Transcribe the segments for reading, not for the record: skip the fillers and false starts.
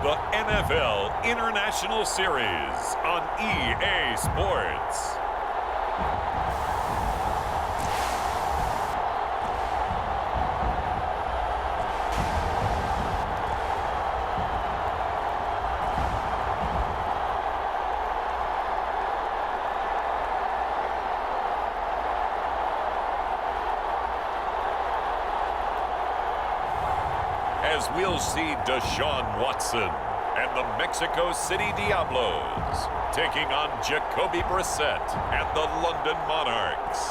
the NFL International Series on EA Sports. As we'll see Deshaun Watson and the Mexico City Diablos taking on Jacoby Brissett and the London Monarchs.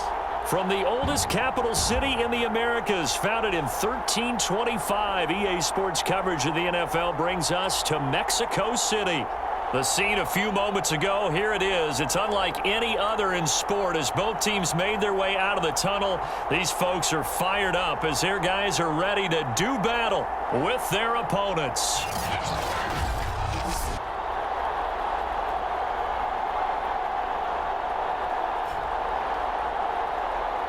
From the oldest capital city in the Americas, founded in 1325, EA Sports coverage of the NFL brings us to Mexico City. The scene a few moments ago, here it is. It's unlike any other in sport as both teams made their way out of the tunnel. These folks are fired up as their guys are ready to do battle with their opponents.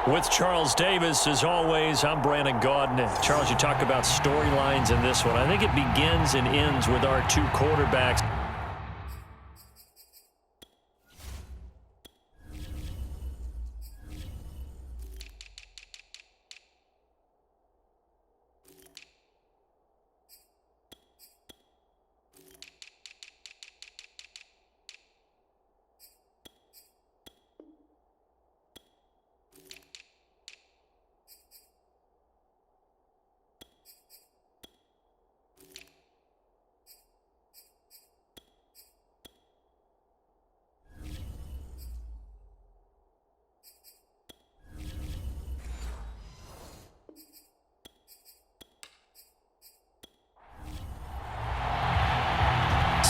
With Charles Davis, as always, I'm Brandon Gaudin. Charles, you talk about storylines in this one. I think it begins and ends with our two quarterbacks.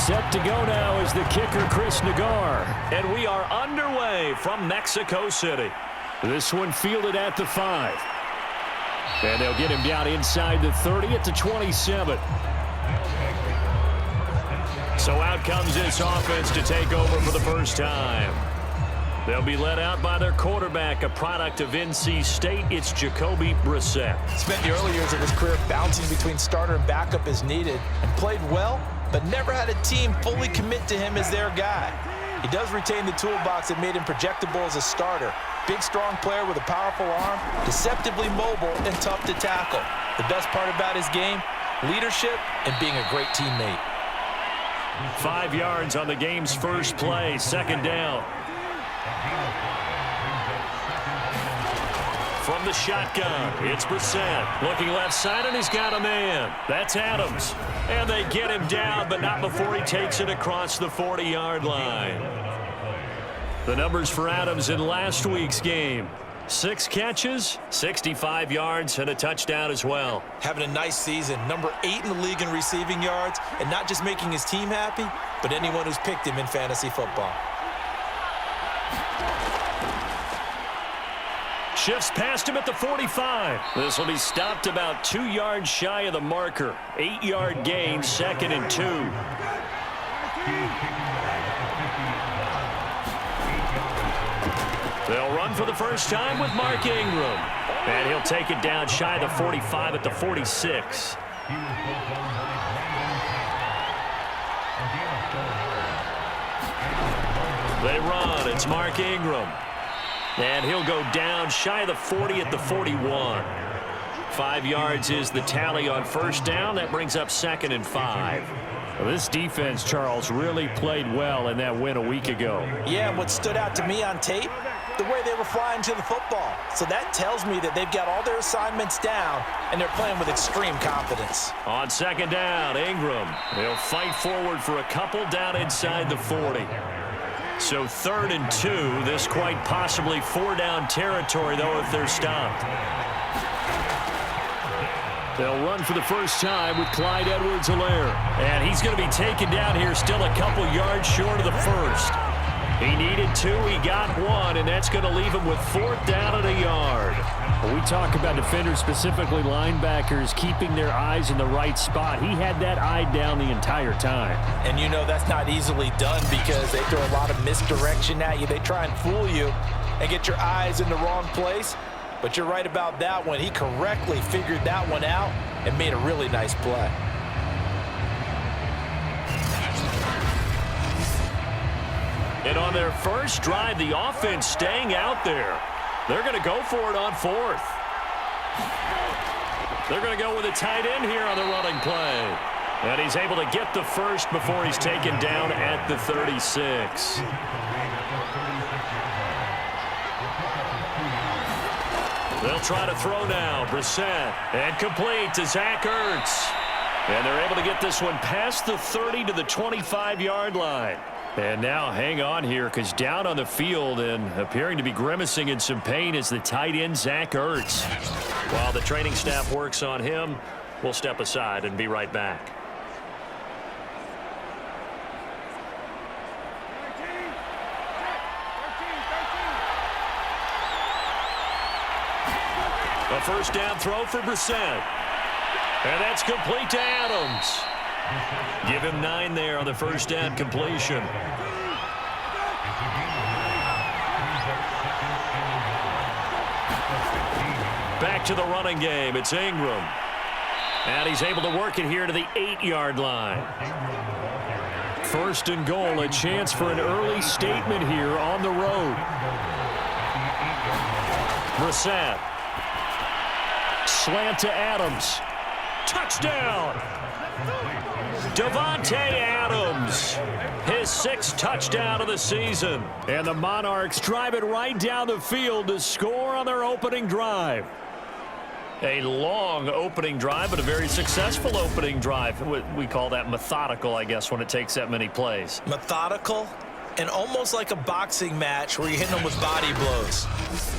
Set to go now is the kicker, Chris Nagar. And we are underway from Mexico City. This one fielded at the 5. And they'll get him down inside the 30 at the 27. So out comes this offense to take over for the first time. They'll be led out by their quarterback, a product of NC State. It's Jacoby Brissett. Spent the early years of his career bouncing between starter and backup as needed and played well, but never had a team fully commit to him as their guy. He does retain the toolbox that made him projectable as a starter. Big, strong player with a powerful arm, deceptively mobile and tough to tackle. The best part about his game, leadership and being a great teammate. 5 yards on the game's first play, second down. From the shotgun, it's Brissett. Looking left side, and he's got a man. That's Adams. And they get him down, but not before he takes it across the 40-yard line. The numbers for Adams in last week's game. 6 catches, 65 yards, and a touchdown as well. Having a nice season, number 8 in the league in receiving yards, and not just making his team happy, but anyone who's picked him in fantasy football. Shifts past him at the 45. This will be stopped about 2 yards shy of the marker. 8-yard gain, 2nd and 2. They'll run for the first time with Mark Ingram. And he'll take it down shy of the 45 at the 46. They run. It's Mark Ingram. And he'll go down shy of the 40 at the 41. 5 yards is the tally on first down. That brings up 2nd and 5. Well, this defense, Charles, really played well in that win a week ago. Yeah, and what stood out to me on tape, the way they were flying to the football. So that tells me that they've got all their assignments down, and they're playing with extreme confidence. On second down, Ingram. They'll fight forward for a couple down inside the 40. So 3rd and 2, this quite possibly 4-down territory, though, if they're stopped. They'll run for the first time with Clyde Edwards-Helaire. And he's going to be taken down here still a couple yards short of the first. He needed 2, he got 1, and that's going to leave him with 4th down and a yard. When we talk about defenders, specifically linebackers, keeping their eyes in the right spot, he had that eye down the entire time. And you know that's not easily done because they throw a lot of misdirection at you. They try and fool you and get your eyes in the wrong place. But you're right about that one. He correctly figured that one out and made a really nice play. On their first drive, the offense staying out there. They're going to go for it on fourth. They're going to go with a tight end here on the running play. And he's able to get the first before he's taken down at the 36. They'll try to throw now. Brissett. And complete to Zach Ertz. And they're able to get this one past the 30 to the 25-yard line. And now hang on here, because down on the field and appearing to be grimacing in some pain is the tight end, Zach Ertz. While the training staff works on him, we'll step aside and be right back. A first down throw for Brissett. And that's complete to Adams. Give him 9 there on the first down completion. Back to the running game. It's Ingram. And he's able to work it here to the 8-yard line. First and goal, a chance for an early statement here on the road. Brissett. Slant to Adams. Touchdown! Davante Adams, his 6th touchdown of the season. And the Monarchs drive it right down the field to score on their opening drive. A long opening drive, but a very successful opening drive. We call that methodical, I guess, when it takes that many plays. Methodical and almost like a boxing match where you're hitting them with body blows.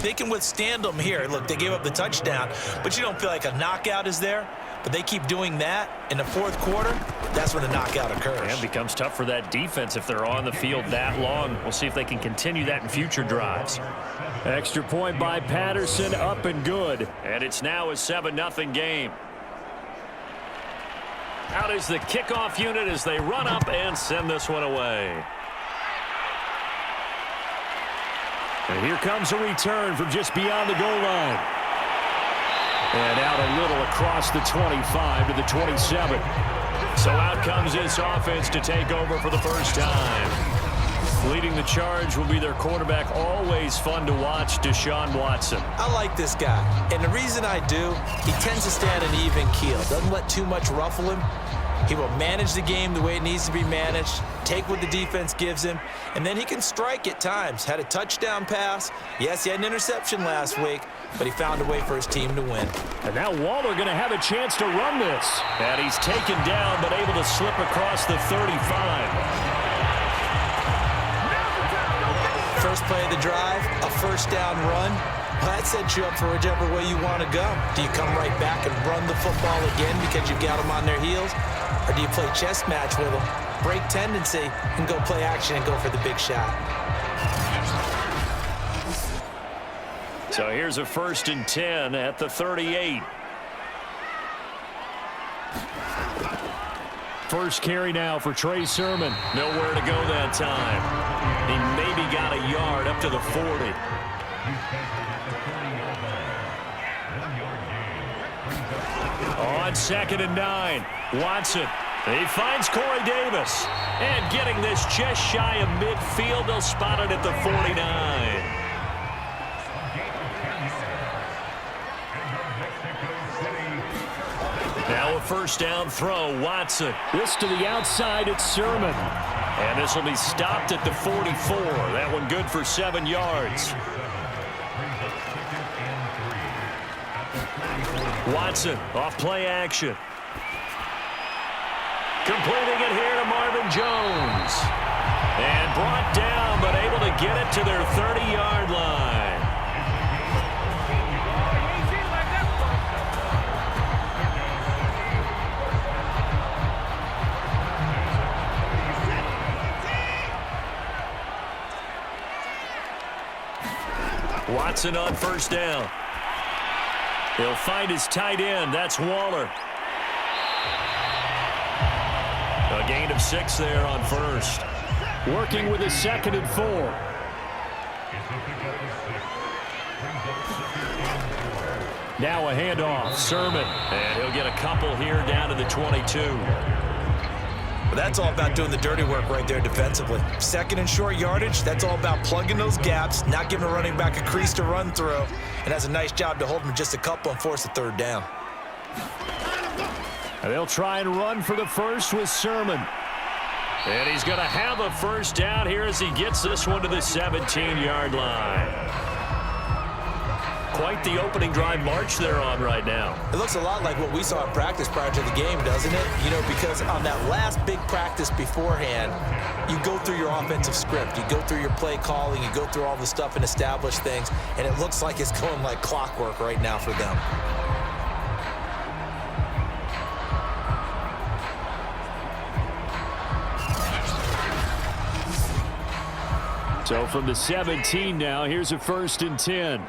They can withstand them here. Look, they gave up the touchdown, but you don't feel like a knockout is there. But they keep doing that in the fourth quarter. That's when the knockout occurs. And it becomes tough for that defense if they're on the field that long. We'll see if they can continue that in future drives. Extra point by Patterson, up and good. And it's now a 7-0 game. Out is the kickoff unit as they run up and send this one away. And here comes a return from just beyond the goal line. And out a little across the 25 to the 27. So out comes this offense to take over for the first time. Leading the charge will be their quarterback. Always fun to watch, Deshaun Watson. I like this guy. And the reason I do, he tends to stay on an even keel. Doesn't let too much ruffle him. He will manage the game the way it needs to be managed, take what the defense gives him, and then he can strike at times. Had a touchdown pass. Yes, he had an interception last week, but he found a way for his team to win. And now Waller going to have a chance to run this. And he's taken down, but able to slip across the 35. First play of the drive, a first down run. That sets you up for whichever way you want to go. Do you come right back and run the football again because you've got them on their heels? Or do you play chess match with them, break tendency, and go play action and go for the big shot? So here's a 1st and 10 at the 38. First carry now for Trey Sermon. Nowhere to go that time. He maybe got a yard up to the 40. On 2nd and 9, Watson. He finds Corey Davis. And getting this just shy of midfield, they'll spot it at the 49. Now a first down throw, Watson. This to the outside, it's Sermon. And this will be stopped at the 44. That one good for 7 yards. Watson off play action. Completing it here to Marvin Jones. And brought down, but able to get it to their 30-yard line. Watson on first down. He'll find his tight end. That's Waller. A gain of 6 there on first. Working with his 2nd and 4. Now a handoff. Sermon. And he'll get a couple here down to the 22. But that's all about doing the dirty work right there defensively. Second and short yardage, that's all about plugging those gaps, not giving a running back a crease to run through, and has a nice job to hold him just a couple and force a third down. And they'll try and run for the first with Sermon. And he's going to have a first down here as he gets this one to the 17-yard line. Quite the opening drive march they're on right now. It looks a lot like what we saw in practice prior to the game, doesn't it? You know, because on that last big practice beforehand, you go through your offensive script. You go through your play calling. You go through all the stuff and establish things. And it looks like it's going like clockwork right now for them. So from the 17 now, here's a 1st and 10.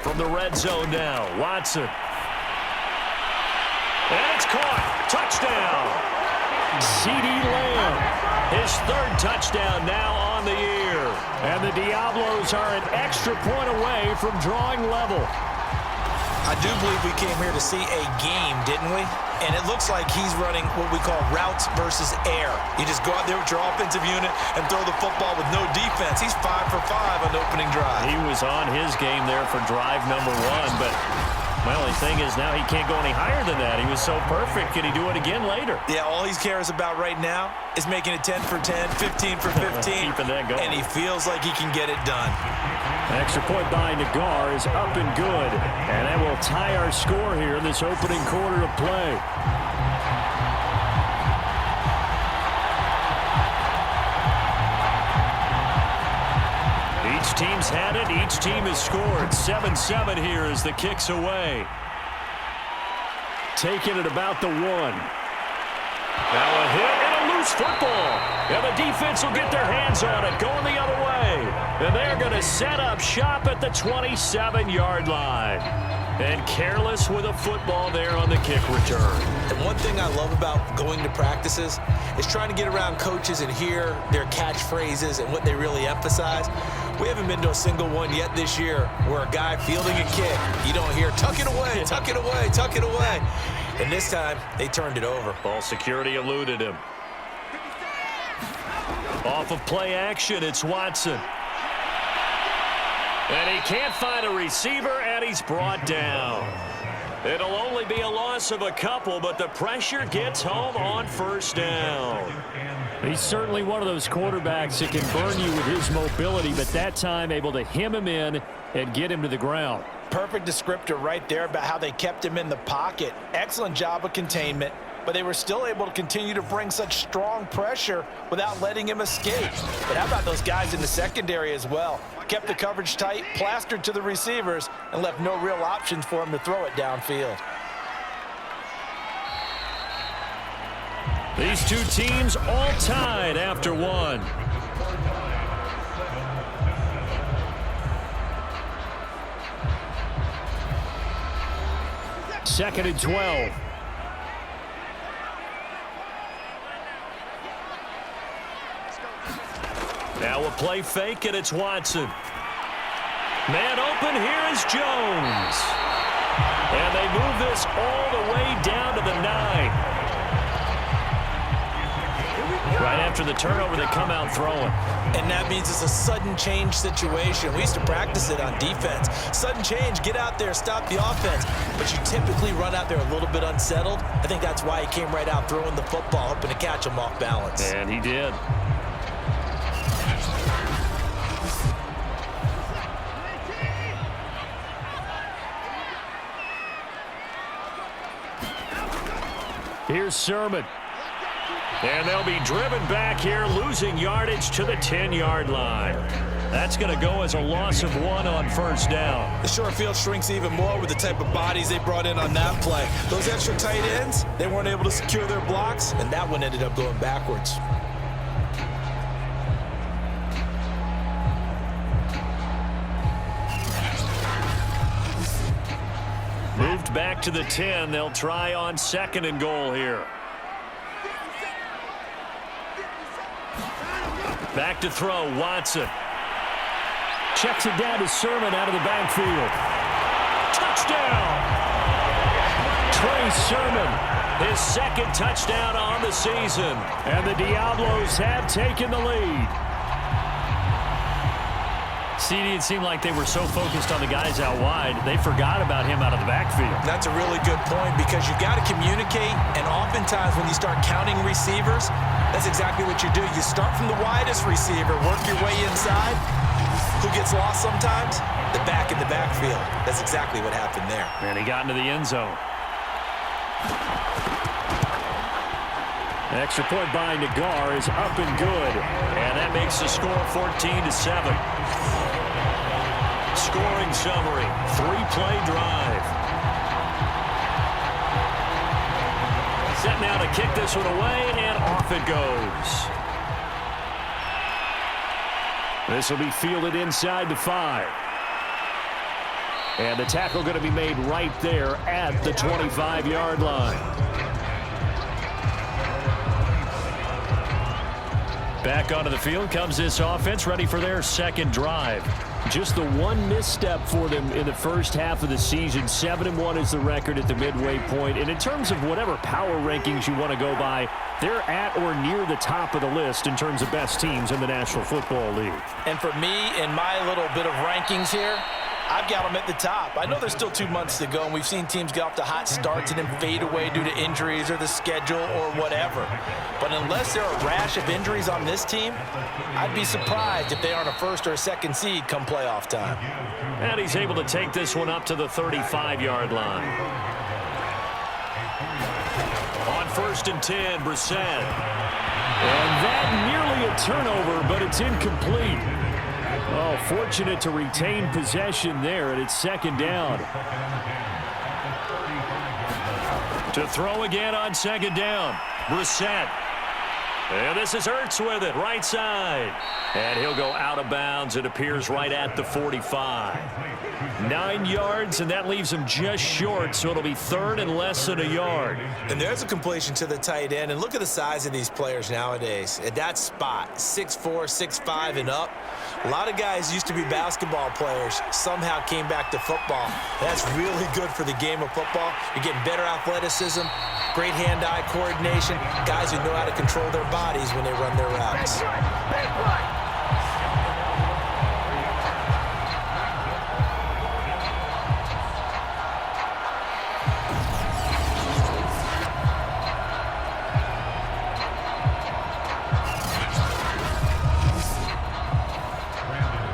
From the red zone now, Watson. And it's caught. Touchdown. CeeDee Lamb. His 3rd touchdown now on the year. And the Diablos are an extra point away from drawing level. I do believe we came here to see a game, didn't we? And it looks like he's running what we call routes versus air. You just go out there with your offensive unit and throw the football with no defense. He's 5 for 5 on the opening drive. He was on his game there for drive number 1, but my only thing is now he can't go any higher than that. He was so perfect. Can he do it again later? Yeah, all he cares about right now is making it 10 for 10, 15 for 15. Keeping that going. And he feels like he can get it done. Extra point by Nagar is up and good. And that will tie our score here in this opening quarter of play. Each team's had it. Each team has scored. 7-7 here as the kick's away. Taking it about the 1. Now a hit and a loose football. And the defense will get their hands on it, going the other way. And they're going to set up shop at the 27-yard line. And careless with a football there on the kick return. And one thing I love about going to practices is trying to get around coaches and hear their catchphrases and what they really emphasize. We haven't been to a single one yet this year where a guy fielding a kick, you don't hear, tuck it away, tuck it away, tuck it away. And this time, they turned it over. Ball security eluded him. Off of play action, it's Watson. And he can't find a receiver, and he's brought down. It'll only be a loss of a couple, but the pressure gets home on 1st down. He's certainly one of those quarterbacks that can burn you with his mobility, but that time able to hem him in and get him to the ground. Perfect descriptor right there about how they kept him in the pocket. Excellent job of containment, but they were still able to continue to bring such strong pressure without letting him escape. But how about those guys in the secondary as well? Kept the coverage tight, plastered to the receivers, and left no real options for him to throw it downfield. These two teams all tied after 1. Second and 12. Now a play fake, and it's Watson. Man open, here is Jones. And they move this all the way down to the 9. Right after the turnover, they come out throwing. And that means it's a sudden change situation. We used to practice it on defense. Sudden change, get out there, stop the offense. But you typically run out there a little bit unsettled. I think that's why he came right out throwing the football, hoping to catch him off balance. And he did. Here's Sermon. And they'll be driven back here, losing yardage to the 10-yard line. That's going to go as a loss of 1 on 1st down. The short field shrinks even more with the type of bodies they brought in on that play. Those extra tight ends, they weren't able to secure their blocks, and that one ended up going backwards. Moved back to the 10. They'll try on 2nd and goal here. Back to throw, Watson. Checks it down to Sermon out of the backfield. Touchdown! Trey Sermon His second touchdown on the season. And the Diablos have taken the lead. CD, it seemed like they were so focused on the guys out wide, they forgot about him out of the backfield. That's a really good point because you've got to communicate, and oftentimes when you start counting receivers, that's exactly what you do. You start from the widest receiver, work your way inside. Who gets lost sometimes? The back in the backfield. That's exactly what happened there. And he got into the end zone. Extra point by Nagar is up and good. And that makes the score 14-7. Scoring summary, 3-play drive. Set now to kick this one away, and off it goes. This will be fielded inside the 5. And the tackle going to be made right there at the 25-yard line. Back onto the field comes this offense, ready for their second drive. Just the one misstep for them in the first half of the season. 7-1 is the record at the midway point. And in terms of whatever power rankings you want to go by, they're at or near the top of the list in terms of best teams in the National Football League. And for me, in my little bit of rankings here, I've got them at the top. I know there's still 2 months to go, and we've seen teams get off to hot starts and then fade away due to injuries or the schedule or whatever. But unless there are a rash of injuries on this team, I'd be surprised if they aren't a first or a second seed come playoff time. And he's able to take this one up to the 35-yard line. On 1st and 10, Brissett. And that nearly a turnover, but it's incomplete. Oh, fortunate to retain possession there, and it's second down. To throw again on second down, Brissett. And this is Ertz with it, right side. And he'll go out of bounds. It appears right at the 45. 9 yards, and that leaves him just short, so it'll be third and less than a yard. And there's a completion to the tight end, and look at the size of these players nowadays. At that spot, 6'4", 6'5", and up. A lot of guys used to be basketball players, somehow came back to football. That's really good for the game of football. You're getting better athleticism, great hand-eye coordination, guys who know how to control their bodies when they run their routes.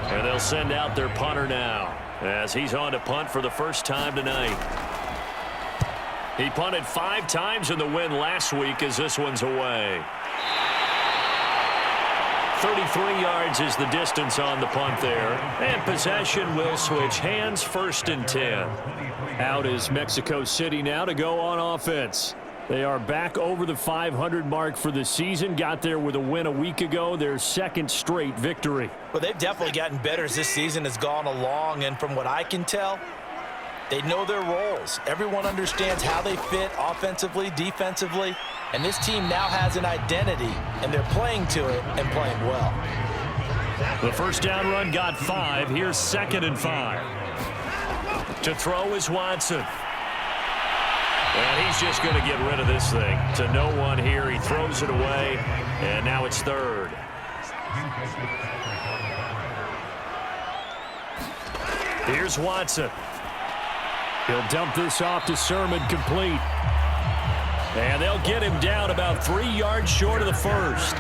And they'll send out their punter now as he's on to punt for the first time tonight. He punted 5 times in the win last week as this one's away. 33 yards is the distance on the punt there. And possession will switch hands, 1st and 10. Out is Mexico City now to go on offense. They are back over the 500 mark for the season. Got there with a win a week ago, their second straight victory. Well, they've definitely gotten better as this season has gone along, and from what I can tell, they know their roles. Everyone understands how they fit offensively, defensively, and this team now has an identity, and they're playing to it and playing well. The first down run got 5. Here's 2nd and 5. To throw is Watson. And he's just going to get rid of this thing. To no one here. He throws it away, and now it's 3rd. Here's Watson. He'll dump this off to Sermon, complete. And they'll get him down about 3 yards short of the first.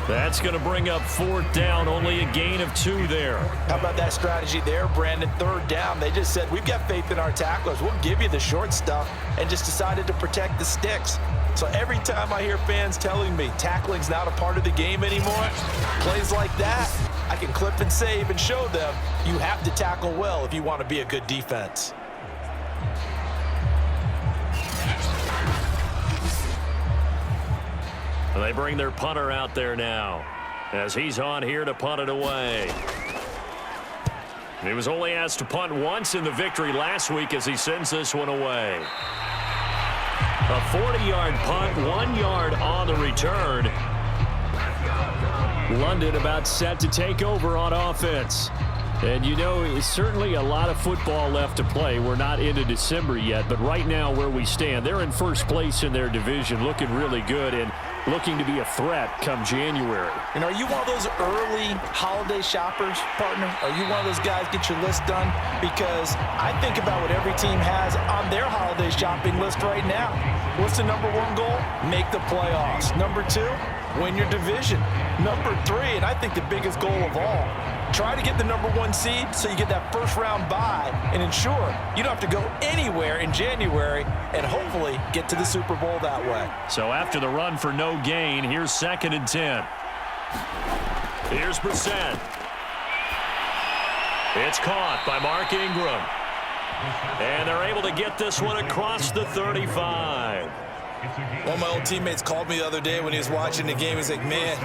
That's going to bring up 4th down, only a gain of 2 there. How about that strategy there, Brandon? 3rd down, they just said, we've got faith in our tacklers. We'll give you the short stuff, and just decided to protect the sticks. So every time I hear fans telling me tackling's not a part of the game anymore, plays like that, I can clip and save and show them you have to tackle well if you want to be a good defense. They bring their punter out there now as he's on here to punt it away. He was only asked to punt once in the victory last week as he sends this one away. A 40-yard punt, 1 yard on the return. London about set to take over on offense. And you know, it's certainly a lot of football left to play. We're not into December yet, but right now where we stand, they're in first place in their division, looking really good and looking to be a threat come January. And are you one of those early holiday shoppers, partner? Are you one of those guys get your list done? Because I think about what every team has on their holiday shopping list right now. What's the number one goal? Make the playoffs. Number two, win your division. Number three, and I think the biggest goal of all, try to get the number one seed so you get that first round bye and ensure you don't have to go anywhere in January and hopefully get to the Super Bowl that way. So after the run for no gain, here's 2nd and 10. Here's Brissett. It's caught by Mark Ingram. And they're able to get this one across the 35. One of my old teammates called me the other day when he was watching the game. He's like, man,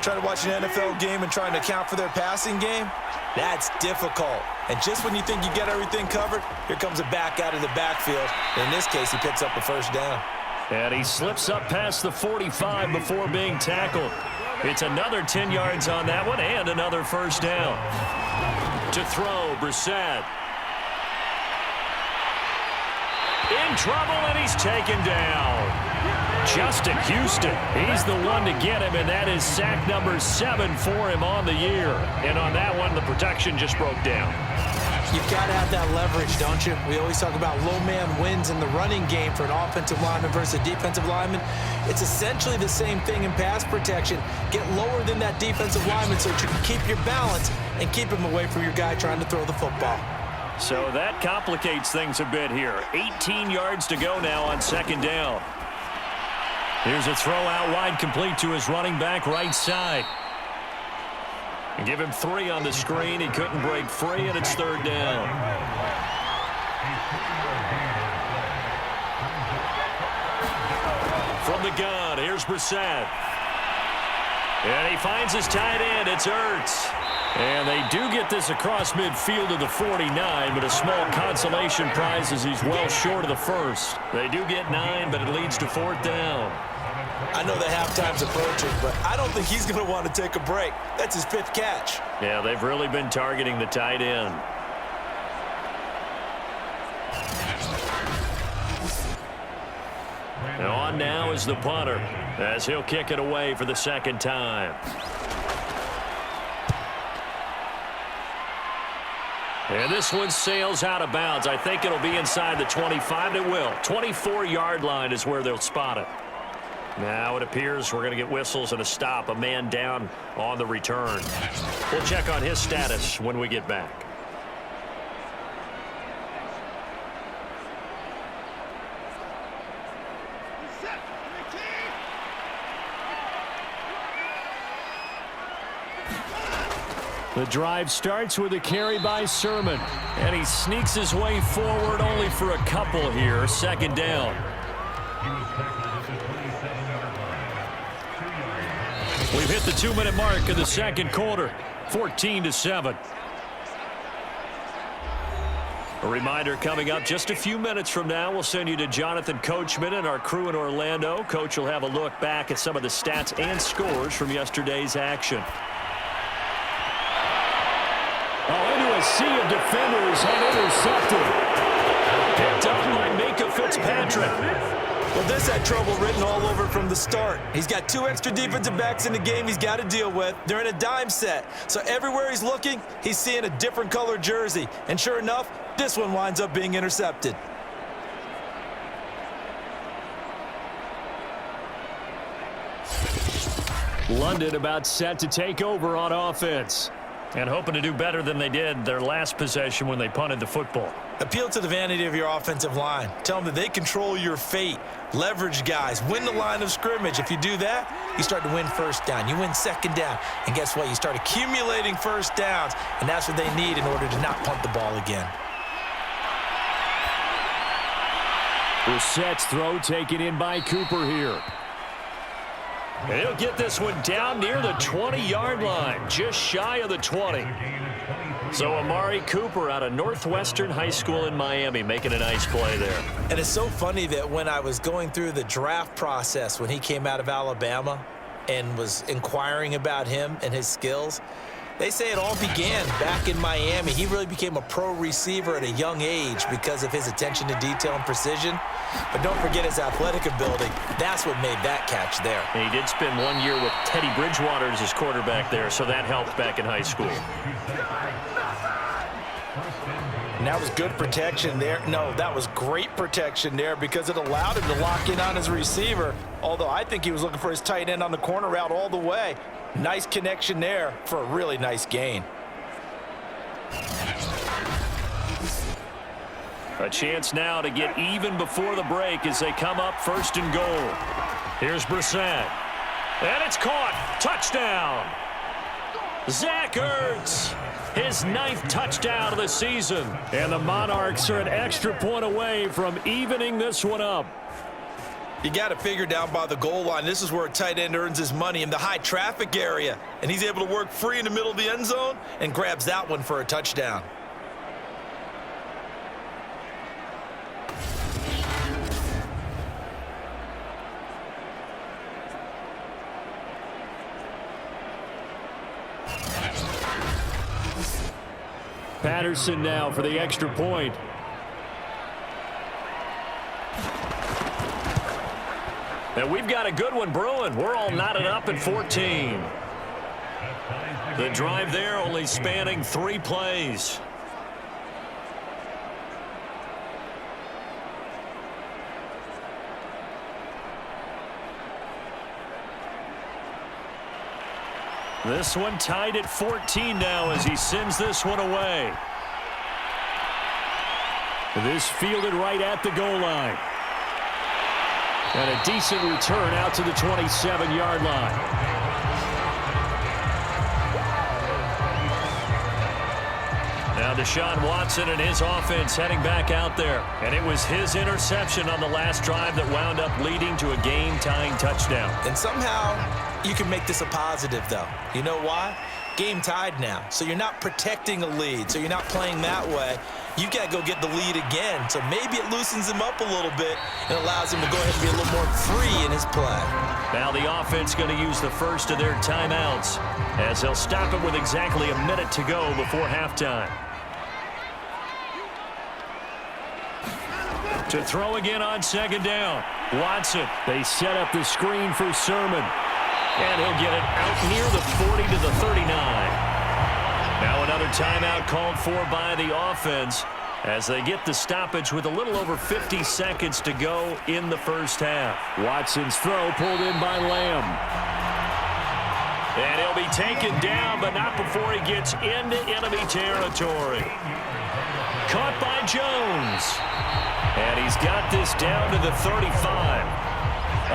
trying to watch an NFL game and trying to account for their passing game, that's difficult. And just when you think you get everything covered, here comes a back out of the backfield. And in this case, he picks up a first down. And he slips up past the 45 before being tackled. It's another 10 yards on that one and another first down. To throw, Brissett. In trouble, and he's taken down. Justin Houston, he's the one to get him, and that is sack number 7 for him on the year. And on that one, the protection just broke down. You've got to have that leverage, don't you? We always talk about low man wins in the running game for an offensive lineman versus a defensive lineman. It's essentially the same thing in pass protection. Get lower than that defensive lineman so that you can keep your balance and keep him away from your guy trying to throw the football. So that complicates things a bit here. 18 yards to go now on 2nd down. Here's a throw out wide, complete to his running back right side. And give him 3 on the screen. He couldn't break free, and it's 3rd down. From the gun, here's Brissett. And he finds his tight end. It's Ertz. And they do get this across midfield to the 49, but a small consolation prize as he's well short of the first. They do get 9, but it leads to 4th down. I know the halftime's approaching, but I don't think he's going to want to take a break. That's his 5th catch. Yeah, they've really been targeting the tight end. And on now is the punter, as he'll kick it away for the 2nd time. And this one sails out of bounds. I think it'll be inside the 25. It will. 24-yard line is where they'll spot it. Now it appears we're going to get whistles and a stop. A man down on the return. We'll check on his status when we get back. The drive starts with a carry by Sermon, and he sneaks his way forward only for a couple here. 2nd down. We've hit the 2-minute mark of the 2nd quarter, 14-7. A reminder coming up just a few minutes from now, we'll send you to Jonathan Coachman and our crew in Orlando. Coach will have a look back at some of the stats and scores from yesterday's action. A sea of defenders had intercepted. Picked up by Minka Fitzpatrick. Well, this had trouble written all over from the start. He's got 2 extra defensive backs in the game he's got to deal with. They're in a dime set. So everywhere he's looking, he's seeing a different color jersey. And sure enough, this one winds up being intercepted. London about set to take over on offense. And hoping to do better than they did their last possession when they punted the football. Appeal to the vanity of your offensive line. Tell them that they control your fate. Leverage guys. Win the line of scrimmage. If you do that, you start to win 1st down. You win 2nd down. And guess what? You start accumulating 1st downs. And that's what they need in order to not punt the ball again. Brissett's throw taken in by Cooper here. And he'll get this one down near the 20-yard line, just shy of the 20. So Amari Cooper out of Northwestern High School in Miami making a nice play there. And it's so funny that when I was going through the draft process when he came out of Alabama and was inquiring about him and his skills, They say it all began back in Miami. He really became a pro receiver at a young age because of his attention to detail and precision. But don't forget his athletic ability. That's what made that catch there. And he did spend 1 year with Teddy Bridgewater as his quarterback there, so that helped back in high school. And that was good protection there. No, that was great protection there because it allowed him to lock in on his receiver. Although I think he was looking for his tight end on the corner route all the way. Nice connection there for a really nice gain. A chance now to get even before the break as they come up 1st and goal. Here's Brissett. And it's caught. Touchdown. Zach Ertz. His 9th touchdown of the season. And the Monarchs are an extra point away from evening this one up. You got to figure down by the goal line. This is where a tight end earns his money, in the high traffic area. And he's able to work free in the middle of the end zone and grabs that one for a touchdown. Patterson now for the extra point. And we've got a good one brewing. We're all knotted up at 14. The drive there only spanning 3 plays. This one tied at 14 now as he sends this one away. This fielded right at the goal line. And a decent return out to the 27-yard line. Now Deshaun Watson and his offense heading back out there. And it was his interception on the last drive that wound up leading to a game-tying touchdown. And somehow you can make this a positive, though. You know why? Game tied now. So you're not protecting a lead. So you're not playing that way. You got to go get the lead again. So maybe it loosens him up a little bit and allows him to go ahead and be a little more free in his play. Now the offense going to use the first of their timeouts as they'll stop it with exactly a minute to go before halftime. To throw again on 2nd down. Watson. They set up the screen for Sermon. And he'll get it out near the 40 to the 39. Now another timeout called for by the offense as they get the stoppage with a little over 50 seconds to go in the first half. Watson's throw pulled in by Lamb. And he'll be taken down, but not before he gets into enemy territory. Caught by Jones. And he's got this down to the 35.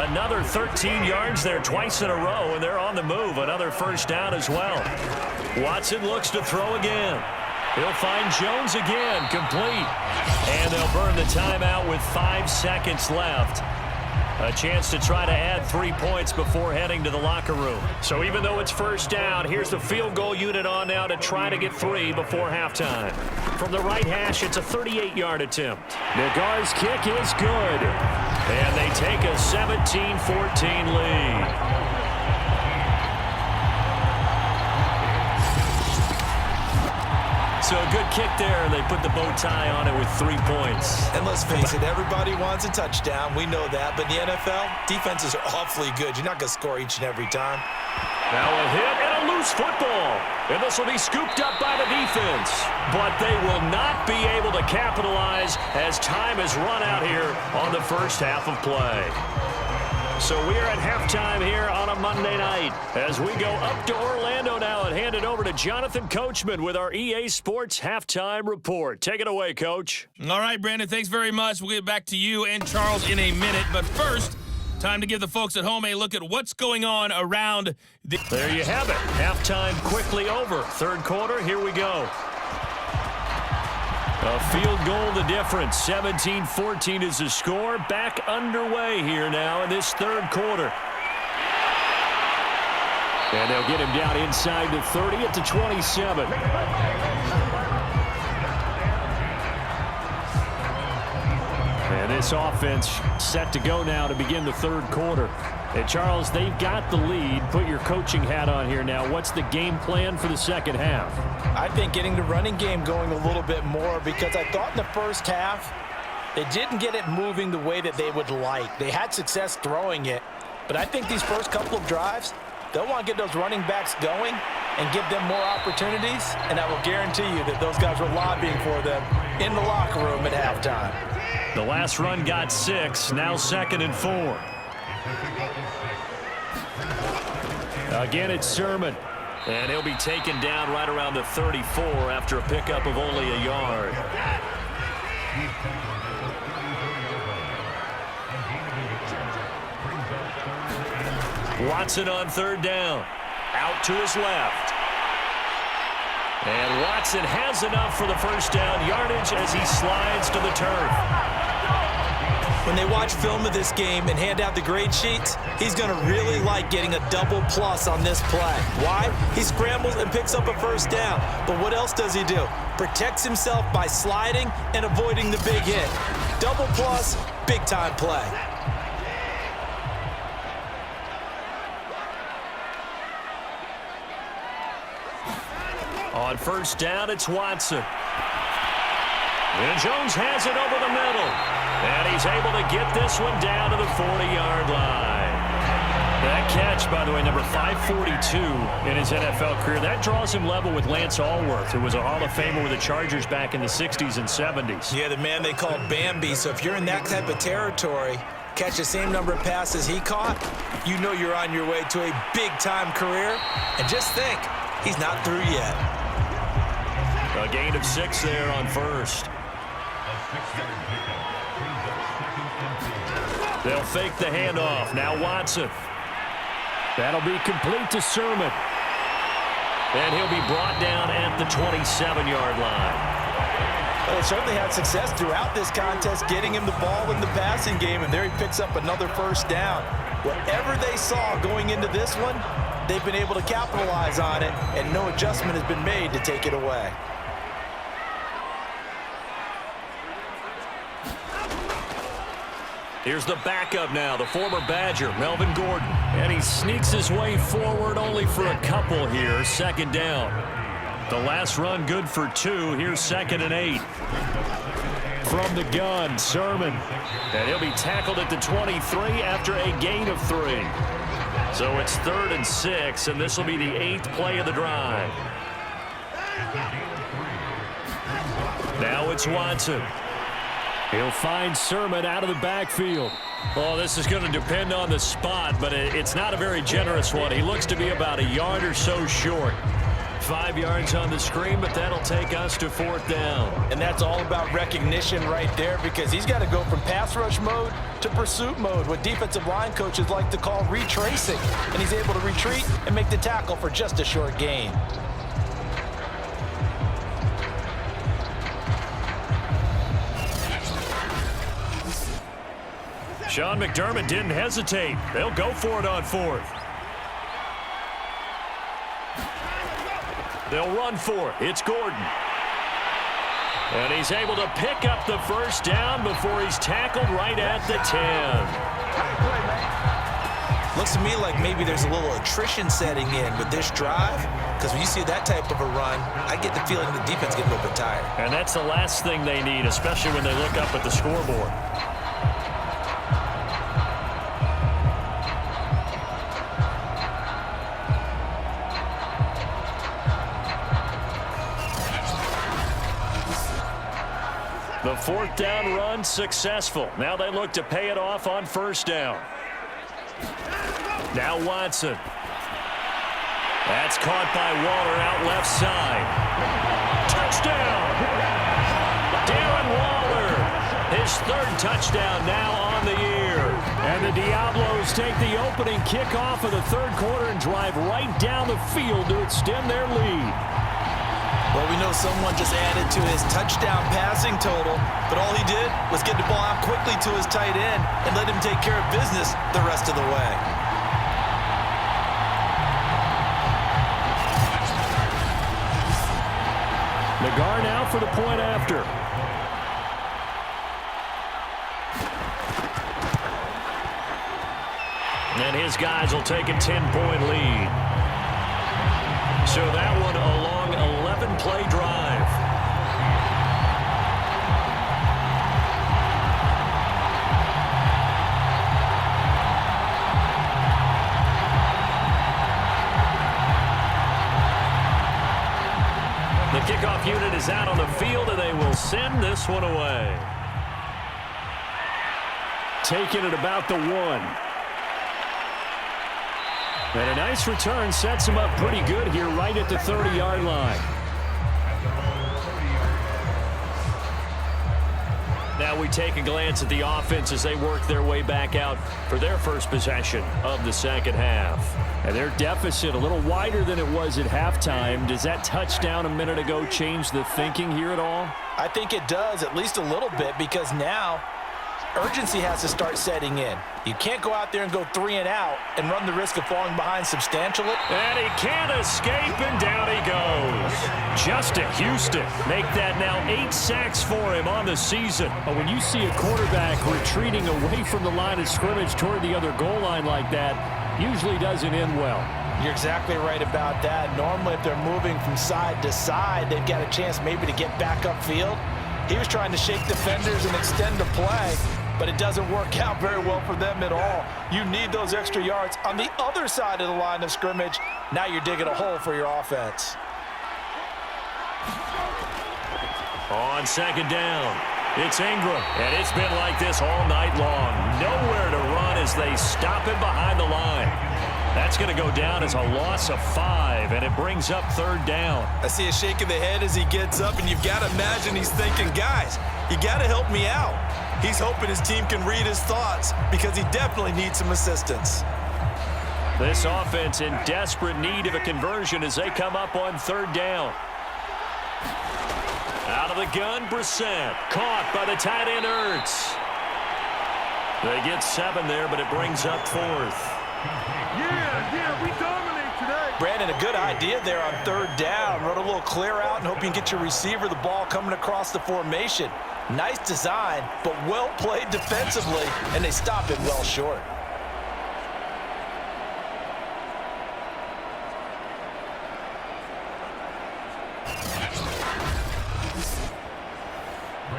Another 13 yards there twice in a row, and they're on the move. Another first down as well. Watson looks to throw again. He'll find Jones again, complete. And they'll burn the timeout with 5 seconds left. A chance to try to add 3 points before heading to the locker room. So even though it's first down, here's the field goal unit on now to try to get 3 before halftime. From the right hash, it's a 38-yard attempt. Nagar's kick is good. And they take a 17-14 lead. So a good kick there. They put the bow tie on it with 3 points. And let's face it, everybody wants a touchdown. We know that. But in the NFL, defenses are awfully good. You're not going to score each and every time. Now a hit and a loose football. And this will be scooped up by the defense. But they will not be able to capitalize as time has run out here on the first half of play. So we're at halftime here on a Monday night as we go up to Orlando now and hand it over to Jonathan Coachman with our EA Sports Halftime Report. Take it away, Coach. All right, Brandon, thanks very much. We'll get back to you and Charles in a minute. But first, time to give the folks at home a look at what's going on around the... There you have it. Halftime quickly over. Third quarter, here we go. A field goal the difference. 17-14 is the score. Back underway here now in this third quarter. And they'll get him down inside the 30 at the 27. And this offense set to go now to begin the third quarter. Hey, Charles, they've got the lead. Put your coaching hat on here now. What's the game plan for the second half? I think getting the running game going a little bit more, because I thought in the first half they didn't get it moving the way that they would like. They had success throwing it, but I think these first couple of drives, they'll want to get those running backs going and give them more opportunities, and I will guarantee you that those guys were lobbying for them in the locker room at halftime. The last run got 6, now 2nd and 4. Again, it's Sermon, and he'll be taken down right around the 34 after a pickup of only a yard. Watson on 3rd down. Out to his left. And Watson has enough for the first down yardage as he slides to the turf. When they watch film of this game and hand out the grade sheets, he's going to really like getting a double plus on this play. Why? He scrambles and picks up a first down. But what else does he do? Protects himself by sliding and avoiding the big hit. Double plus, big time play. On first down, it's Watson. And Jones has it over the middle. And he's able to get this one down to the 40-yard line. That catch, by the way, number 542 in his NFL career. That draws him level with Lance Allworth, who was a Hall of Famer with the Chargers back in the 60s and 70s. Yeah, the man they called Bambi. So if you're in that type of territory, catch the same number of passes he caught, you know you're on your way to a big-time career. And just think, he's not through yet. A gain of 6 there on first. They'll fake the handoff. Now Watson. That'll be complete to Sermon. And he'll be brought down at the 27-yard line. Well, they certainly had success throughout this contest getting him the ball in the passing game, and there he picks up another first down. Whatever they saw going into this one, they've been able to capitalize on it, and no adjustment has been made to take it away. Here's the backup now, the former Badger, Melvin Gordon. And he sneaks his way forward only for a couple here, 2nd down. The last run good for 2. Here's 2nd and 8. From the gun, Sermon. And he'll be tackled at the 23 after a gain of 3. So it's 3rd and 6, and this will be the 8th play of the drive. Now it's Watson. He'll find Sermon out of the backfield. Oh, this is going to depend on the spot, but it's not a very generous one. He looks to be about a yard or so short. 5 yards on the screen, but that'll take us to 4th down. And that's all about recognition right there, because he's got to go from pass rush mode to pursuit mode, what defensive line coaches like to call retracing. And he's able to retreat and make the tackle for just a short gain. Sean McDermott didn't hesitate. They'll go for it on 4th. They'll run for it. It's Gordon. And he's able to pick up the first down before he's tackled right at the 10. Looks to me like maybe there's a little attrition setting in with this drive, because when you see that type of a run, I get the feeling the defense gets a little bit tired. And that's the last thing they need, especially when they look up at the scoreboard. The 4th down run successful. Now they look to pay it off on 1st down. Now Watson. That's caught by Waller out left side. Touchdown! Darren Waller. His 3rd touchdown now on the year. And the Diablos take the opening kickoff of the 3rd quarter and drive right down the field to extend their lead. Well, we know someone just added to his touchdown passing total, but all he did was get the ball out quickly to his tight end and let him take care of business the rest of the way. Nagar now for the point after. And his guys will take a 10-point lead. So that one a long 11-play drive. The kickoff unit is out on the field, and they will send this one away. Taking it about the 1. And a nice return sets him up pretty good here right at the 30-yard line. Now we take a glance at the offense as they work their way back out for their first possession of the second half. And their deficit a little wider than it was at halftime. Does that touchdown a minute ago change the thinking here at all? I think it does, at least a little bit, because now urgency has to start setting in. You can't go out there and go 3 and out and run the risk of falling behind substantially. And he can't escape, and down he goes. Justin Houston make that now 8 sacks for him on the season. But when you see a quarterback retreating away from the line of scrimmage toward the other goal line like that, usually doesn't end well. You're exactly right about that. Normally, if they're moving from side to side, they've got a chance maybe to get back upfield. He was trying to shake defenders and extend the play, but it doesn't work out very well for them at all. You need those extra yards on the other side of the line of scrimmage. Now you're digging a hole for your offense. On second down, it's Ingram, and it's been like this all night long. Nowhere to run as they stop him behind the line. That's going to go down as a loss of 5, and it brings up third down. I see a shake of the head as he gets up, and you've got to imagine he's thinking, guys, you got to help me out. He's hoping his team can read his thoughts because he definitely needs some assistance. This offense in desperate need of a conversion as they come up on third down. Out of the gun, Brissett. Caught by the tight end, Ertz. They get 7 there, but it brings up 4th. Yeah, we dominate today. Brandon, a good idea there on third down. Run a little clear out and hope you can get your receiver the ball coming across the formation. Nice design, but well played defensively, and they stop it well short.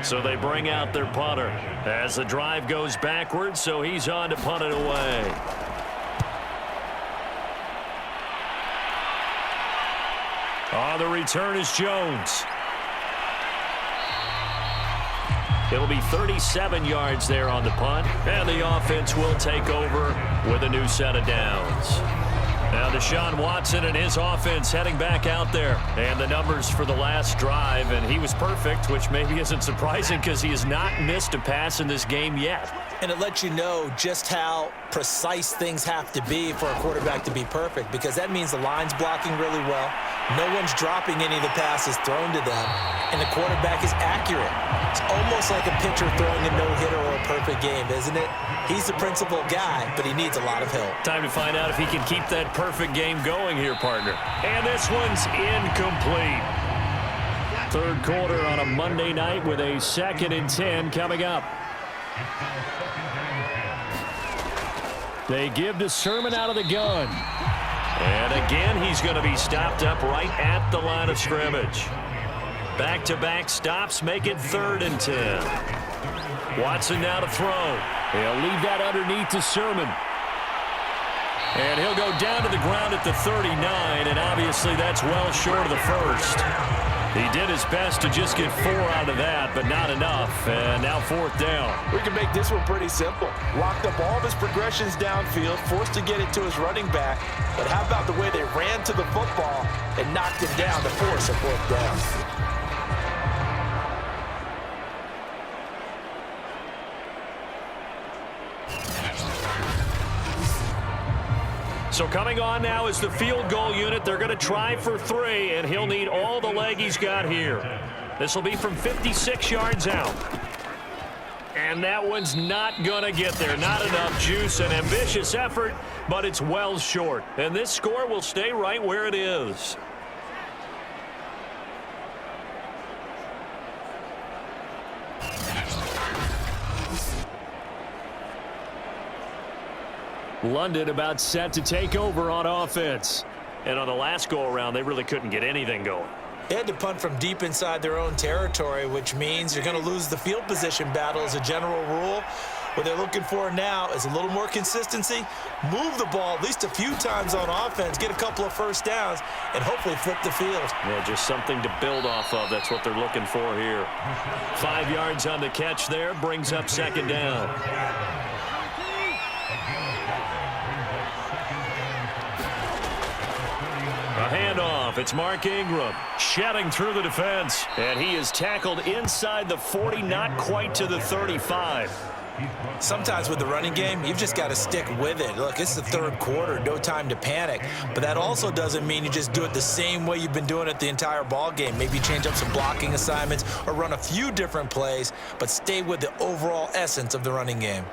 So they bring out their punter as the drive goes backwards, so he's on to punt it away. On the return is Jones. It'll be 37 yards there on the punt, and the offense will take over with a new set of downs. Now Deshaun Watson and his offense heading back out there. And the numbers for the last drive, and he was perfect, which maybe isn't surprising because he has not missed a pass in this game yet. And it lets you know just how precise things have to be for a quarterback to be perfect, because that means the line's blocking really well. No one's dropping any of the passes thrown to them, and the quarterback is accurate. It's almost like a pitcher throwing a no-hitter or a perfect game, isn't it? He's the principal guy, but he needs a lot of help. Time to find out if he can keep that perfect game going here, partner. And this one's incomplete. Third quarter on a Monday night with a 2nd and 10 coming up. They give to Sermon out of the gun. And again, he's going to be stopped up right at the line of scrimmage. Back-to-back stops make it 3rd and 10. Watson now to throw. He'll leave that underneath to Sermon. And he'll go down to the ground at the 39, and obviously that's well short of the first. He did his best to just get 4 out of that, but not enough. And now 4th down. We can make this one pretty simple. Locked up all of his progressions downfield, forced to get it to his running back. But how about the way they ran to the football and knocked him down to force a 4th down? So coming on now is the field goal unit. They're going to try for 3, and he'll need all the leg he's got here. This will be from 56 yards out. And that one's not going to get there. Not enough juice. An ambitious effort, but it's well short. And this score will stay right where it is. London about set to take over on offense. And on the last go-around, they really couldn't get anything going. They had to punt from deep inside their own territory, which means you're going to lose the field position battle as a general rule. What they're looking for now is a little more consistency, move the ball at least a few times on offense, get a couple of first downs, and hopefully flip the field. Yeah, just something to build off of. That's what they're looking for here. 5 yards on the catch there, brings up second down. A handoff. It's Mark Ingram shedding through the defense. And he is tackled inside the 40, not quite to the 35. Sometimes with the running game, you've just got to stick with it. Look, it's the third quarter, no time to panic. But that also doesn't mean you just do it the same way you've been doing it the entire ball game. Maybe change up some blocking assignments or run a few different plays, but stay with the overall essence of the running game.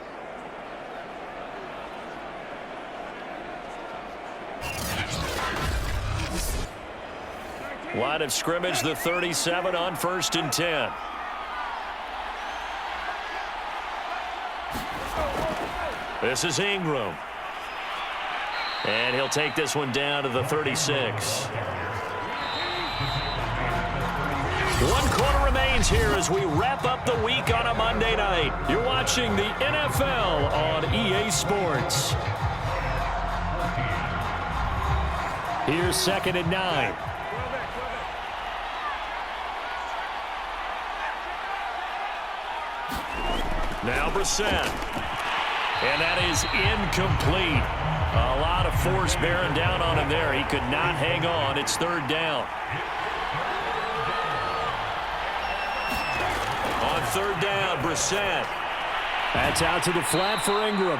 Line of scrimmage, the 37 on 1st and 10. This is Ingram. And he'll take this one down to the 36. 1 quarter remains here as we wrap up the week on a Monday night. You're watching the NFL on EA Sports. Here's 2nd and 9. Now Brissett. And that is incomplete. A lot of force bearing down on him there. He could not hang on. It's 3rd down. On 3rd down, Brissett. That's out to the flat for Ingram.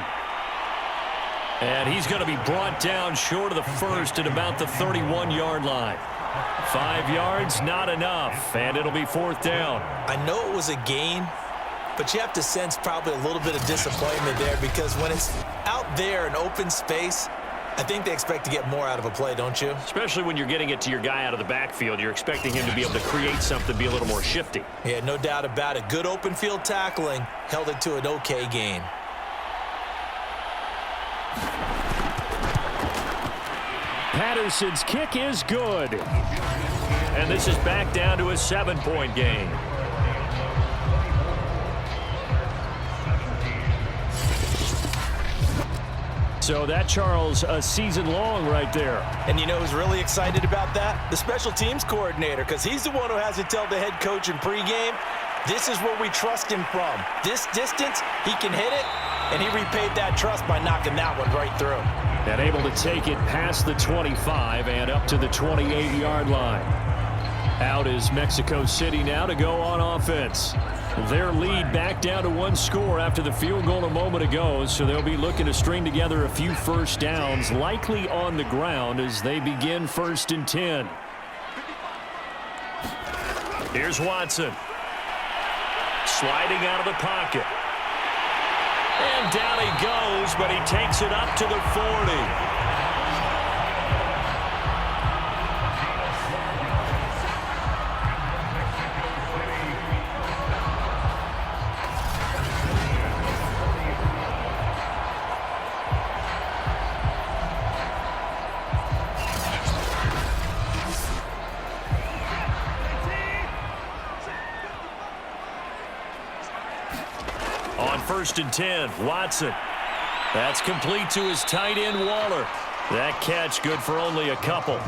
And he's going to be brought down short of the first at about the 31-yard line. 5 yards, not enough. And it'll be 4th down. I know it was a gain, but you have to sense probably a little bit of disappointment there because when it's out there in open space, I think they expect to get more out of a play, don't you? Especially when you're getting it to your guy out of the backfield. You're expecting him to be able to create something, be a little more shifty. Yeah, no doubt about it. Good open field tackling held it to an okay gain. Patterson's kick is good. And this is back down to a 7-point game. So that, Charles, a season long right there. And you know who's really excited about that? The special teams coordinator, because he's the one who has to tell the head coach in pregame, this is where we trust him from. This distance, he can hit it, and he repaid that trust by knocking that one right through. And able to take it past the 25 and up to the 28-yard line. Out is Mexico City now to go on offense. Their lead back down to 1 score after the field goal a moment ago, so they'll be looking to string together a few first downs, likely on the ground as they begin 1st and 10. Here's Watson. Sliding out of the pocket. And down he goes, but he takes it up to the 40. On 1st and 10, Watson. That's complete to his tight end, Waller. That catch good for only a couple.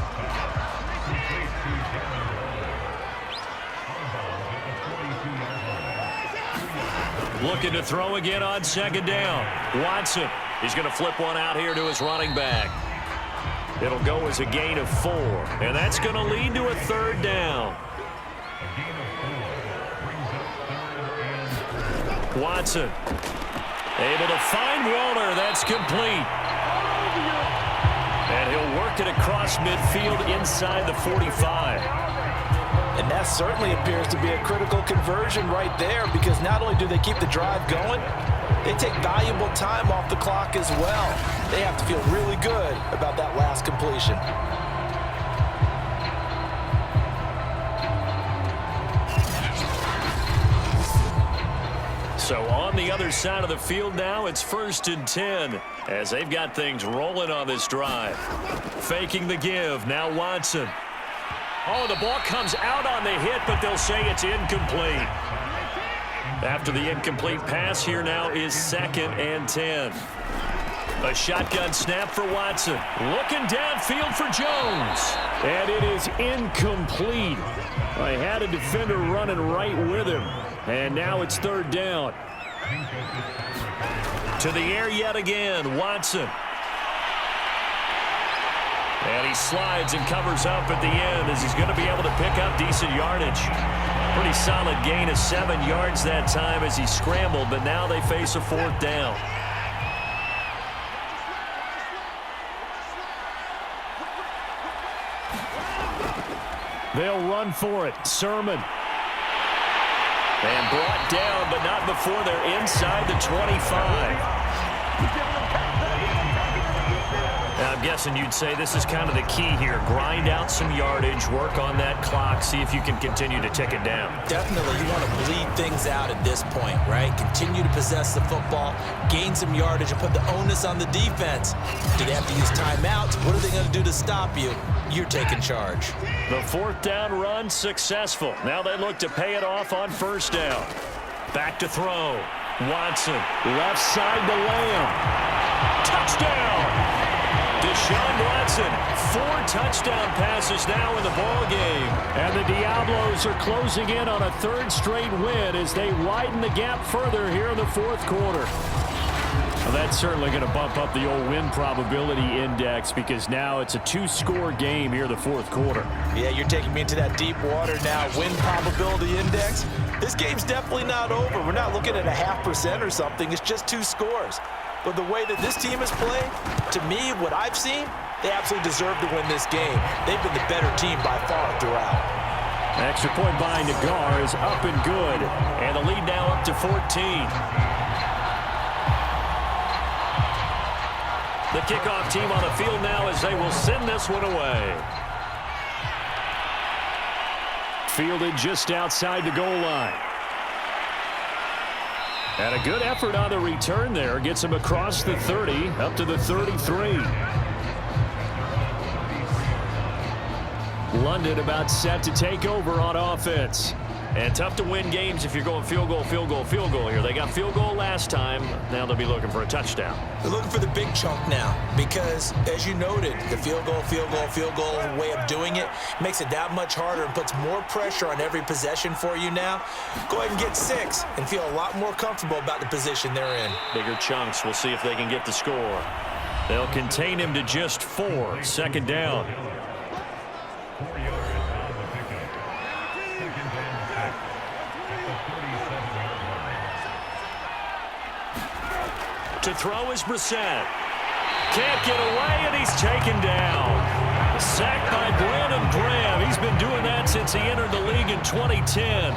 Looking to throw again on 2nd down. Watson. He's going to flip one out here to his running back. It'll go as a gain of 4. And that's going to lead to a 3rd down. Watson able to find Waller. That's complete. And he'll work it across midfield inside the 45. And that certainly appears to be a critical conversion right there because not only do they keep the drive going, they take valuable time off the clock as well. They have to feel really good about that last completion. So on the other side of the field now, it's 1st and 10 as they've got things rolling on this drive. Faking the give. Now Watson. Oh, the ball comes out on the hit, but they'll say it's incomplete. After the incomplete pass, here now is 2nd and 10. A shotgun snap for Watson. Looking downfield for Jones. And it is incomplete. I had a defender running right with him. And now it's 3rd down. To the air yet again, Watson. And he slides and covers up at the end as he's going to be able to pick up decent yardage. Pretty solid gain of 7 yards that time as he scrambled, but now they face a 4th down. They'll run for it. Sermon. And brought down, but not before they're inside the 25. Now, I'm guessing you'd say this is kind of the key here. Grind out some yardage, work on that clock, see if you can continue to tick it down. Definitely, you want to bleed things out at this point, right? Continue to possess the football, gain some yardage, and put the onus on the defense. Do they have to use timeouts? What are they going to do to stop you? You're taking charge. The 4th down run successful. Now they look to pay it off on 1st down. Back to throw. Watson, left side to Lamb. Touchdown! Deshaun Watson, 4 touchdown passes now in the ball game. And the Diablos are closing in on a 3rd straight win as they widen the gap further here in the 4th quarter. Well, that's certainly going to bump up the old win probability index because now it's a 2-score game here in the 4th quarter. Yeah, you're taking me into that deep water now. Win probability index. This game's definitely not over. We're not looking at a 0.5% or something. It's just 2 scores. But the way that this team has played, to me, what I've seen, they absolutely deserve to win this game. They've been the better team by far throughout. Extra point by Nagar is up and good. And the lead now up to 14. The kickoff team on the field now as they will send this one away. Fielded just outside the goal line. And a good effort on the return there. Gets him across the 30, up to the 33. London about set to take over on offense. And tough to win games if you're going field goal, field goal, field goal here. They got field goal last time. Now they'll be looking for a touchdown. They're looking for the big chunk now because, as you noted, the field goal way of doing it makes it that much harder and puts more pressure on every possession for you now. Go ahead and get 6 and feel a lot more comfortable about the position they're in. Bigger chunks. We'll see if they can get the score. They'll contain him to just 4. 2nd down. To throw is Brissett. Can't get away, and he's taken down. Sacked by Brandon Graham. He's been doing that since he entered the league in 2010.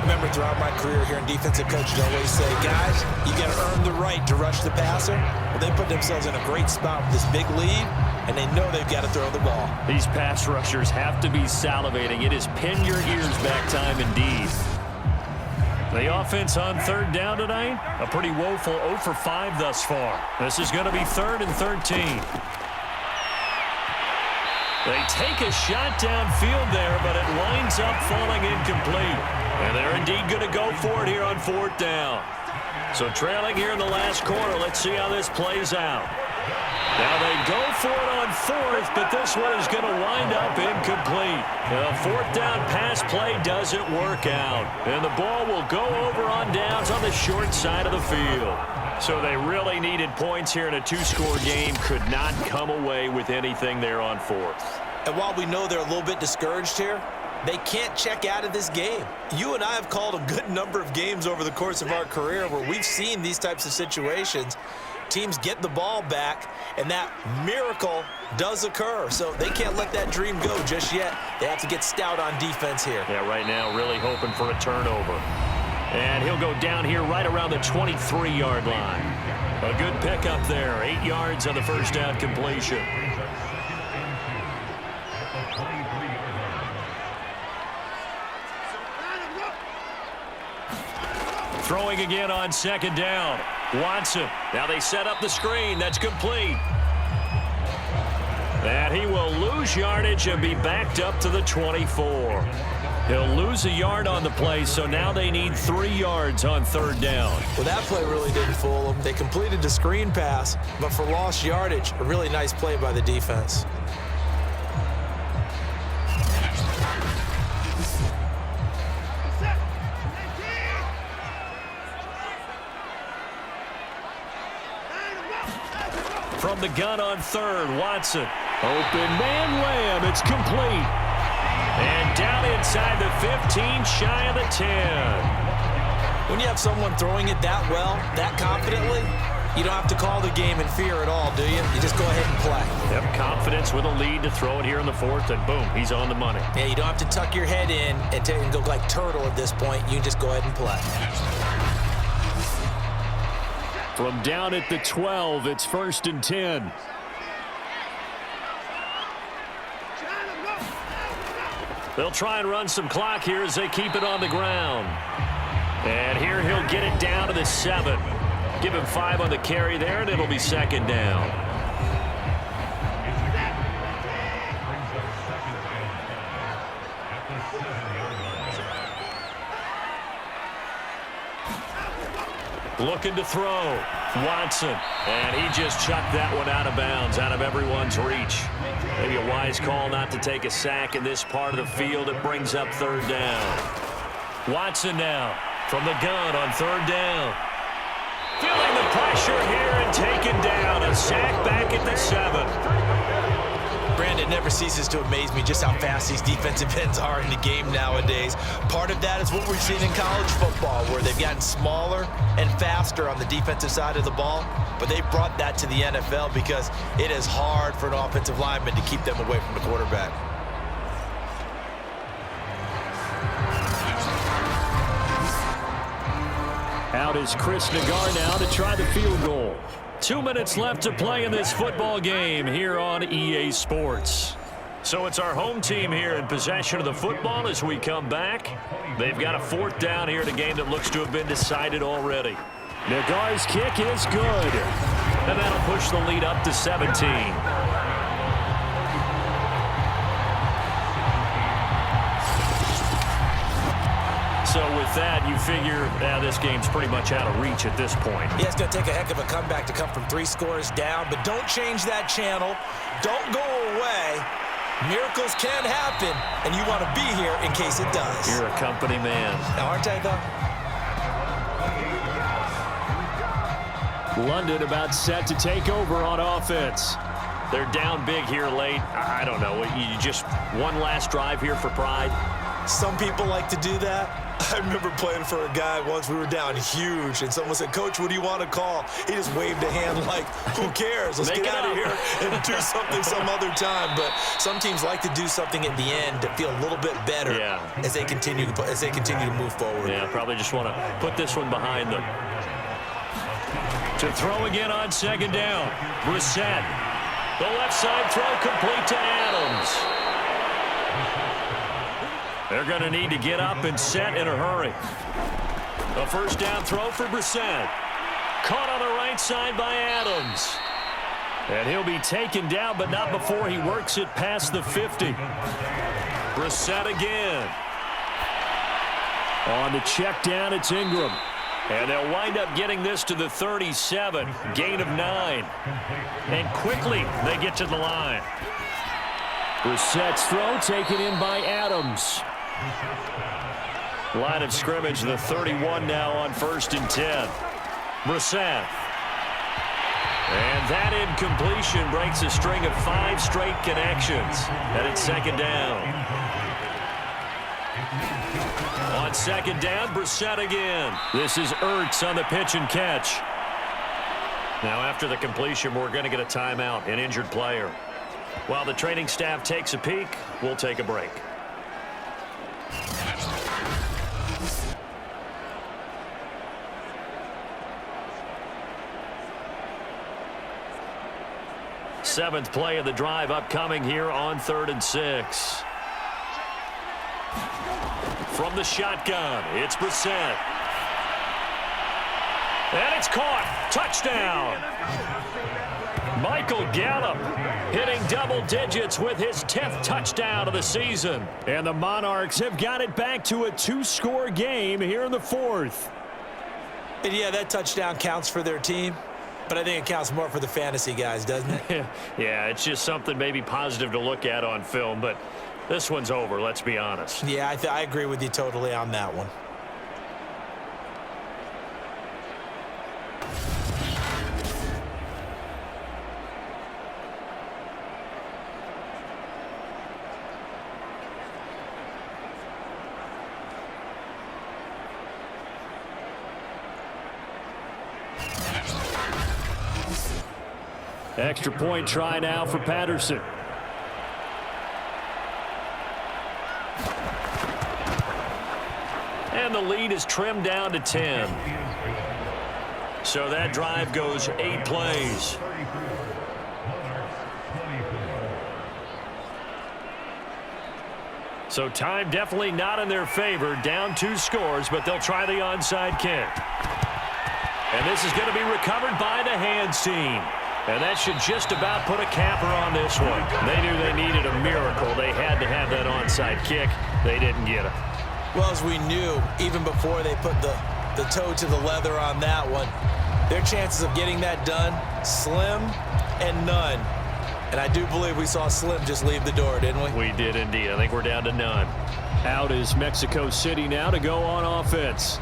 Remember, throughout my career here in defensive coaches, I always say, guys, you got to earn the right to rush the passer. Well, they put themselves in a great spot with this big lead, and they know they've got to throw the ball. These pass rushers have to be salivating. It is pin your ears back time indeed. The offense on 3rd down tonight, a pretty woeful 0 for 5 thus far. This is going to be 3rd and 13. They take a shot downfield there, but it winds up falling incomplete. And they're indeed going to go for it here on 4th down. So trailing here in the last quarter, let's see how this plays out. Now they go for it on 4th, but this one is going to wind up incomplete. The 4th down pass play doesn't work out. And the ball will go over on downs on the short side of the field. So they really needed points here in a 2-score game. Could not come away with anything there on 4th. And while we know they're a little bit discouraged here, they can't check out of this game. You and I have called a good number of games over the course of our career where we've seen these types of situations. Teams get the ball back, and that miracle does occur. So they can't let that dream go just yet. They have to get stout on defense here. Yeah, right now really hoping for a turnover. And he'll go down here right around the 23-yard line. A good pickup there. 8 yards on the first down completion. Throwing again on second down. Watson. Now they set up the screen. That's complete. And he will lose yardage and be backed up to the 24. He'll lose a yard on the play, so now they need 3 yards on third down. Well, that play really didn't fool them. They completed the screen pass, but for lost yardage, a really nice play by the defense. From the gun on third, Watson. Open man, Lamb. It's complete. And down inside the 15, shy of the 10. When you have someone throwing it that well, that confidently, you don't have to call the game in fear at all, do you? You just go ahead and play. Yep, confidence with a lead to throw it here in the fourth, and boom, he's on the money. Yeah, you don't have to tuck your head in and go like turtle at this point. You can just go ahead and play. From down at the 12, it's 1st and 10. They'll try and run some clock here as they keep it on the ground. And here he'll get it down to the 7. Give him 5 on the carry there, and it'll be second down. Looking to throw. Watson. And he just chucked that one out of bounds, out of everyone's reach. Maybe a wise call not to take a sack in this part of the field. It brings up third down. Watson now from the gun on third down. Feeling the pressure here and taken down. A sack back at the 7. Brandon, never ceases to amaze me just how fast these defensive ends are in the game nowadays. Part of that is what we're seeing in college football, where they've gotten smaller and faster on the defensive side of the ball, but they've brought that to the NFL because it is hard for an offensive lineman to keep them away from the quarterback. Out is Chris Nagar now to try the field goal. 2 minutes left to play in this football game here on EA Sports. So it's our home team here in possession of the football as we come back. They've got a 4th down here in a game that looks to have been decided already. Nagar's kick is good. And that'll push the lead up to 17. So with that, you figure this game's pretty much out of reach at this point. Yeah, it's going to take a heck of a comeback to come from 3 scores down, but don't change that channel. Don't go away. Miracles can happen, and you want to be here in case it does. You're a company man. Now, aren't I, though? London about set to take over on offense. They're down big here late. I don't know. You just one last drive here for pride. Some people like to do that. I remember playing for a guy once. We were down huge, and someone said, "Coach, what do you want to call?" He just waved a hand like, "Who cares? Let's get out of here and do something some other time." But some teams like to do something at the end to feel a little bit better as they continue to move forward. Yeah, probably just want to put this one behind them. To throw again on second down. Brissett. The left side throw complete to Adams. They're going to need to get up and set in a hurry. A 1st down throw for Brissett. Caught on the right side by Adams. And he'll be taken down, but not before he works it past the 50. Brissett again. On the check down, it's Ingram. And they'll wind up getting this to the 37. Gain of 9. And quickly they get to the line. Brissett's throw taken in by Adams. Line of scrimmage, the 31 now on 1st and 10. Brissett. And that incompletion breaks a string of 5 straight connections. And it's second down. On second down, Brissett again. This is Ertz on the pitch and catch. Now after the completion, we're going to get a timeout, an injured player. While the training staff takes a peek, we'll take a break. Seventh play of the drive upcoming here on 3rd and 6. From the shotgun, it's Brissett. And it's caught. Touchdown. Michael Gallup hitting double digits with his 10th touchdown of the season. And the Monarchs have got it back to a 2-score game here in the 4th. And yeah, that touchdown counts for their team, but I think it counts more for the fantasy guys, doesn't it? Yeah, it's just something maybe positive to look at on film, but this one's over, let's be honest. Yeah, I agree with you totally on that one. Extra point try now for Patterson. And the lead is trimmed down to 10. So that drive goes 8 plays. So time definitely not in their favor. Down 2 scores, but they'll try the onside kick. And this is going to be recovered by the hands team. And that should just about put a capper on this one. They knew they needed a miracle. They had to have that onside kick. They didn't get it. Well, as we knew, even before they put the toe to the leather on that one, their chances of getting that done, slim and none. And I do believe we saw Slim just leave the door, didn't we? We did indeed. I think we're down to none. Out is Mexico City now to go on offense.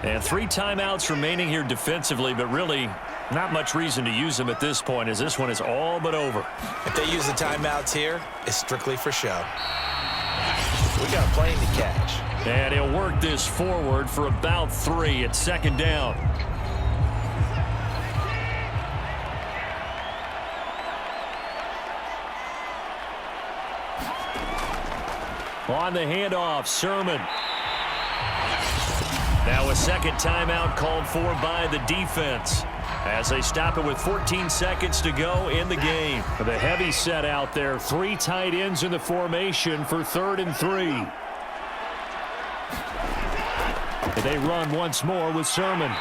And 3 timeouts remaining here defensively, but really not much reason to use them at this point, as this one is all but over. If they use the timeouts here, it's strictly for show. We got a plane to catch. And he'll work this forward for about 3 at 2nd down. On the handoff, Sermon. Now a second timeout called for by the defense as they stop it with 14 seconds to go in the game. The heavy set out there, 3 tight ends in the formation for 3rd and 3. They run once more with Sermon.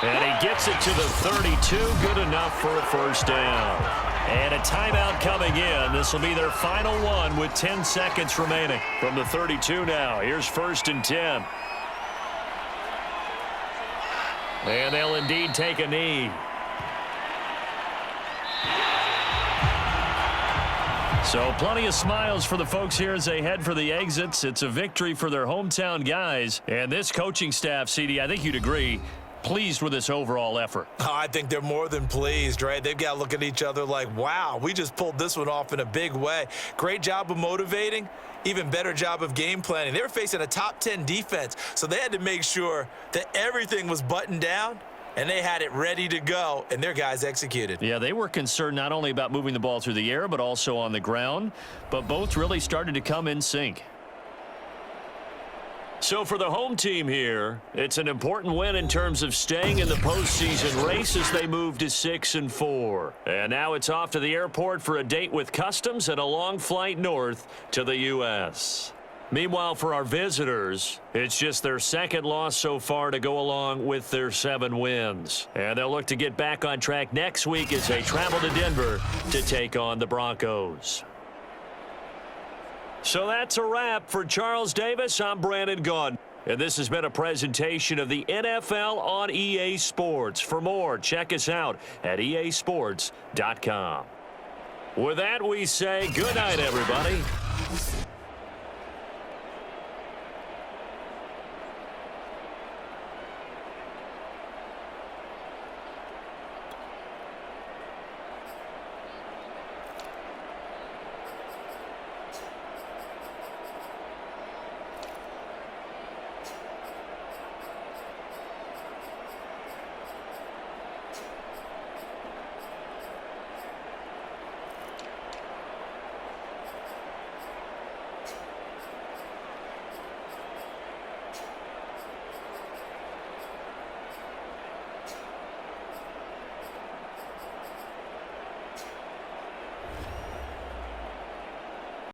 And he gets it to the 32, good enough for a 1st down. And a timeout coming in. This will be their final one with 10 seconds remaining. From the 32 now, here's 1st and 10. And they'll indeed take a knee. So plenty of smiles for the folks here as they head for the exits. It's a victory for their hometown guys. And this coaching staff, CD, I think you'd agree, pleased with this overall effort. Oh, I think they're more than pleased, right? They've got to look at each other like, wow, we just pulled this one off in a big way. Great job of motivating. Even better job of game planning. They were facing a top 10 defense, so they had to make sure that everything was buttoned down, and they had it ready to go, and their guys executed. Yeah, they were concerned not only about moving the ball through the air, but also on the ground, but both really started to come in sync. So for the home team here, it's an important win in terms of staying in the postseason race as they move to 6-4. And now it's off to the airport for a date with Customs and a long flight north to the U.S. Meanwhile, for our visitors, it's just their 2nd loss so far to go along with their 7 wins. And they'll look to get back on track next week as they travel to Denver to take on the Broncos. So that's a wrap. For Charles Davis, I'm Brandon Gaudin. And this has been a presentation of the NFL on EA Sports. For more, check us out at easports.com. With that, we say good night, everybody.